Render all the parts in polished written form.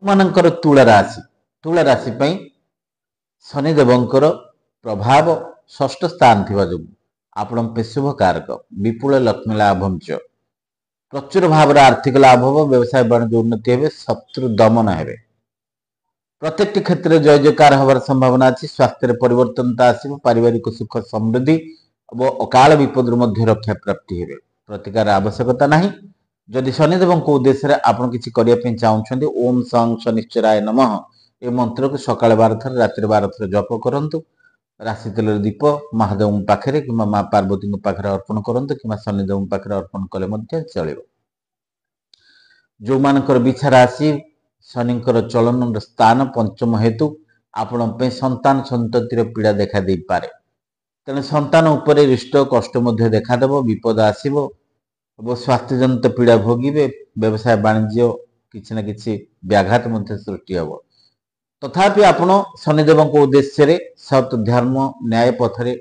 मानकर तुला राशि पई शनिदेवंकर प्रभाव षष्ठ स्थान थिबा जो आपण पे शुभ कारक विपुल लक्ष्मी लाभम च प्रचुर भाव आर्थिक लाभ हो व्यवसाय वाणिज्य उन्नति हे शत्रु दमन हे प्रत्येक क्षेत्र में जय जयकार हमार संभावना अच्छी स्वास्थ्य परिवर्तनता आसो पारिवारिक सुख समृद्धि और अकाल विपद रक्षा प्राप्ति हे प्रतिकार आवश्यकता नहीं जदि शनिदेव उद्देश्य आपड़ किसी करने चाहते ओम सं शनिश्चराय नमः ये मंत्र को सकाल 12 थर राति 12 थर जप करंतु राशि तेल दीप महादेव पाखे कि माँ पार्वती पाखे अर्पण करंतु कि शनिदेव पाखे अर्पण कले चलो जो मानकर बिछा राशि शनिकर चलन स्थान पंचम हेतु आपण संतान संततिर पीड़ा देखा दे पारे तेणु संतान उपर रिष्ट कष्ट देखादेव विपद आसव स्वास्थ्य जनित पीड़ा भोगे व्यवसाय वाणिज्य किसी न कि व्याघात सृष्टि हम तथापि आपण शनिदेव उद्देश्य सत धर्म न्याय पथरे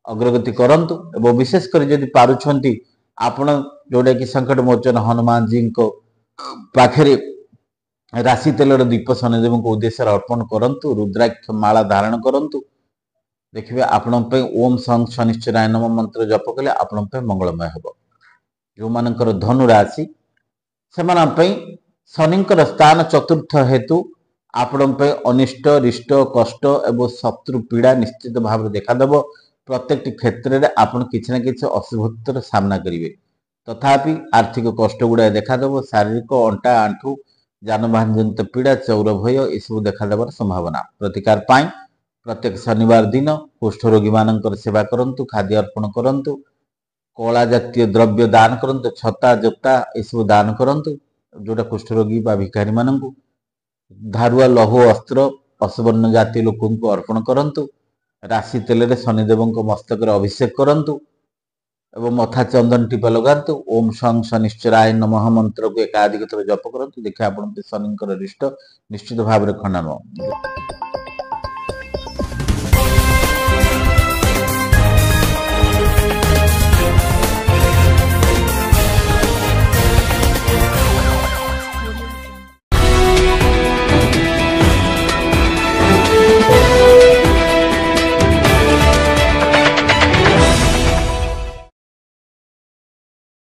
अग्रगति करंतु एवं विशेषकर जदि पारुछंती आपण जोड़ा कि संकट मोचन हनुमान जी को पाखरे राशि तेलर दीप शनिदेव उद्देश्य अर्पण करंतु रुद्राक्ष माला धारण करंतु देखिए आपण ओम सं शनिश्चराय नमः मंत्र जप कले आपण मंगलमय हम जो मानकर धनु राशि से शनिकर स्थान चतुर्थ हेतु आपण अनिष्ट रिष्ट कष्ट एवं शत्रु पीड़ा निश्चित भाव देखादेव प्रत्येक क्षेत्र में आपण किसी न कि असुभूतर सामना करेंगे तथापि आर्थिक कष्ट गुड़ा देखादेव शारीरिक अंटा आंठू जानवाहन जनित पीड़ा चौर भय यू देखादेवर संभावना प्रतिकार पाई प्रत्येक शनिवार दिन कुष्ठरोगी मानकर सेवा करंतु खाद्य अर्पण करंतु कला जातीय द्रव्य दान करंतु छता जोता यू दान करंतु जोटा कुष्ठरोगी बा भिखारी मानंकु धारुआ लौह अस्त्र असवर्ण जाति लोक अर्पण करंतु राशि तेल शनिदेव मस्तक अभिषेक करंतु एवं मथा चंदन टीपा लगातु ओम सं शनिश्चराय नमः मंत्र को एकाधिक थर जप करंतु देखिए आप शनिकर रिष्ट निश्चित भाव खंडन